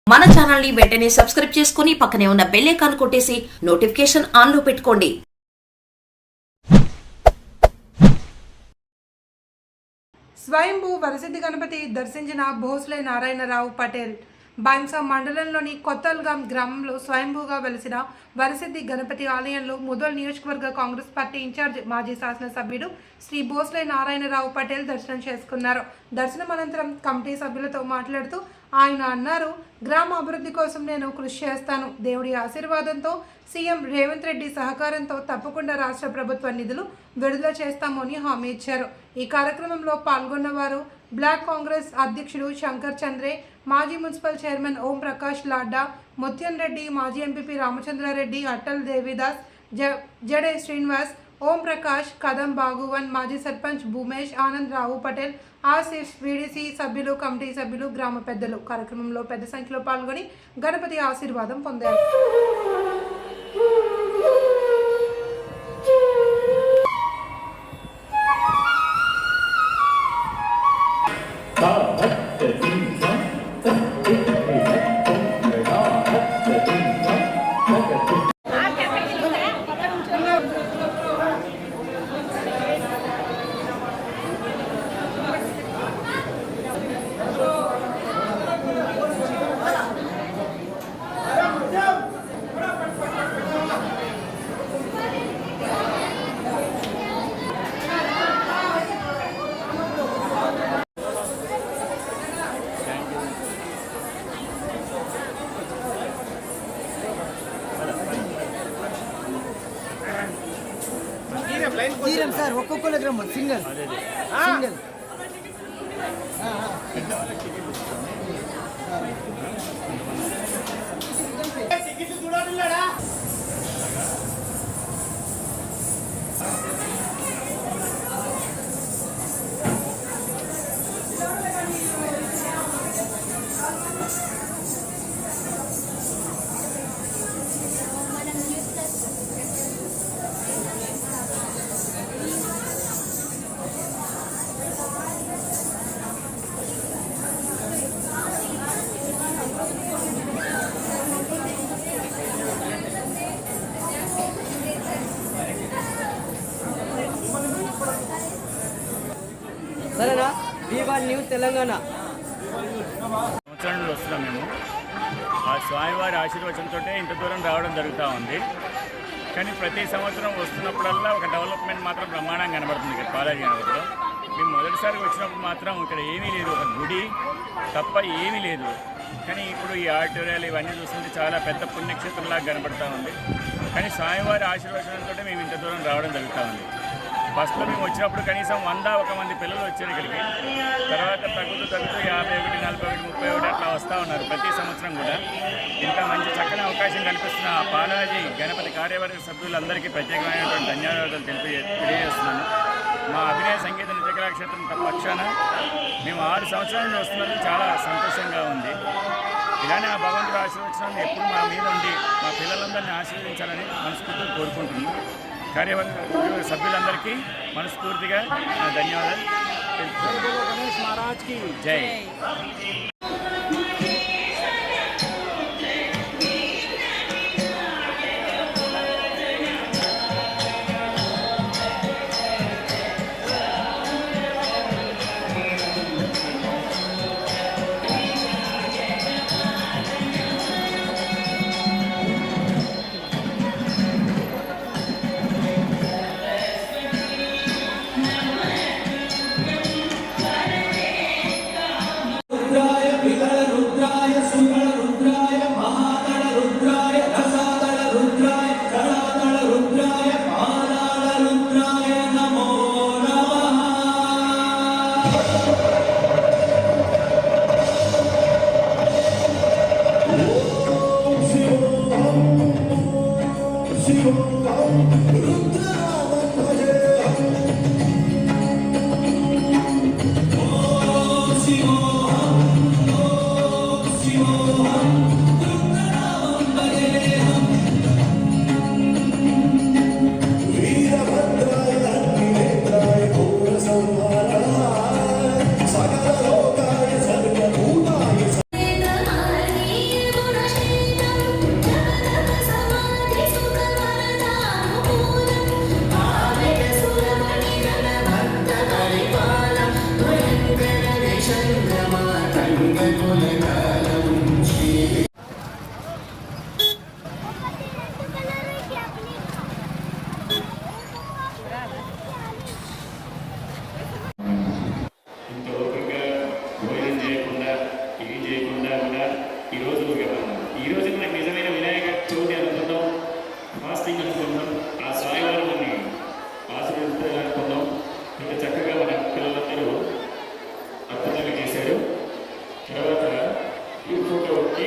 మన ఛానల్ ని వెంటనే సబ్స్క్రైబ్ చేసుకుని పక్కనే ఉన్న బెల్ ఐకాన్ కొట్టేసి నోటిఫికేషన్ ఆన్ లో పెట్టుకోండి. స్వయంభూ వరసిద్ధి గణపతి దర్శించిన భోస్లే నారాయణరావు పటేల్. బైంసా మండలంలోని కొత్తల్గాం గ్రామంలో స్వయంభూగా వెలిసిన వరసిద్ధి గణపతి ఆలయంలో ముదోల్ నియోజకవర్గ కాంగ్రెస్ పార్టీ ఇన్ఛార్జ్ మాజీ శాసనసభ్యుడు శ్రీ భోస్లే నారాయణరావు పటేల్ దర్శనం చేసుకున్నారు. దర్శనం అనంతరం కమిటీ సభ్యులతో మాట్లాడుతూ ఆయన అన్నారు, గ్రామ అభివృద్ధి కోసం నేను కృషి చేస్తాను. దేవుడి ఆశీర్వాదంతో సీఎం రేవంత్ రెడ్డి సహకారంతో తప్పకుండా రాష్ట్ర ప్రభుత్వ నిధులు విడుదల చేస్తామని హామీ ఇచ్చారు. ఈ కార్యక్రమంలో పాల్గొన్నవారు బ్లాక్ కాంగ్రెస్ అధ్యక్షుడు శంకర్ చంద్రే, మాజీ మున్సిపల్ చైర్మన్ ఓం ప్రకాష్ లాడ్డా, ముత్యన్ రెడ్డి, మాజీ ఎంపీపీ రామచంద్రారెడ్డి, అట్టల్ దేవిదాస్, జడే శ్రీనివాస్, ఓం ప్రకాష్, కదం బాగువన్, మాజీ సర్పంచ్ భూమేష్, ఆనంద్ రావు పటేల్, ఆసిఫ్, వీడీసీ సభ్యులు, కమిటీ సభ్యులు, గ్రామ పెద్దలు కార్యక్రమంలో పెద్ద సంఖ్యలో పాల్గొని గణపతి ఆశీర్వాదం పొందారు. తీరం సార్ ఒక్కొక్కరికి రమ్మని సింగల్ సింగల్ సరేనా? బీవాల్ న్యూస్ తెలంగాణ సంవత్సరం వస్తున్నాం మేము. ఆ స్వామివారి ఆశీర్వచనంతో ఇంత దూరం రావడం జరుగుతూ ఉంది. కానీ ప్రతి సంవత్సరం వస్తున్నప్పుడల్లా ఒక డెవలప్మెంట్ మాత్రం బ్రహ్మాండంగా కనబడుతుంది ఇక్కడ కాలేజీ గణపతిలో. మేము మొదటిసారి వచ్చినప్పుడు మాత్రం ఇక్కడ ఏమీ లేదు, ఒక గుడి తప్ప ఏమీ లేదు. కానీ ఇప్పుడు ఈ ఆడిటోరియాలు ఇవన్నీ చూస్తుంటే చాలా పెద్ద పుణ్యక్షేత్రంలాగా కనబడుతూ ఉంది. కానీ స్వామివారి ఆశీర్వచనంతో మేము ఇంత దూరం రావడం జరుగుతూ ఉంది. ఫస్ట్లో మేము వచ్చినప్పుడు కనీసం 100 మంది పిల్లలు వచ్చారు ఇక్కడికి. తర్వాత తగ్గుతూ 51, 41, 31 అట్లా వస్తూ ఉన్నారు ప్రతి సంవత్సరం కూడా. ఇంత మంచి చక్కని అవకాశం కల్పిస్తున్న ఆ బాలాజీ గణపతి కార్యవర్గ సభ్యులందరికీ ప్రత్యేకమైనటువంటి ధన్యవాదాలు తెలియజేస్తున్నాను. మా అభినయ సంగీత నృత్య కళాక్షేత్రం పక్షాన మేము 6 సంవత్సరాల నుండి వస్తున్నందుకు చాలా సంతోషంగా ఉంది. ఇలానే ఆ భగవంతుడు ఆశీర్వచనాన్ని ఎప్పుడు మా మీద ఉండి మా పిల్లలందరినీ ఆశీర్వదించాలని మనస్ఫూర్తిగా కోరుకుంటున్నాను. కార్యవర్గ సభ్యులందరికీ మనస్ఫూర్తిగా ధన్యవాదాలు. గణేష్ మహారాజ్కి జై. ఇంత ఓపికగా భోజనం చేయకుండా ఏం చేయకుండా కూడా ఈరోజు నాకు నిజమైన వినాయక చవితి అనుకుందాం, ఫాస్టింగ్ అనుకుందాం, ఆ స్వామివారు మనని ఆశీర్వదించాలని అనుకుందాం. ఇంత చక్కగా మన పిల్లలందరూ అద్భుతంగా చేశారు. తర్వాత ఈ ఫోటో ఒకటి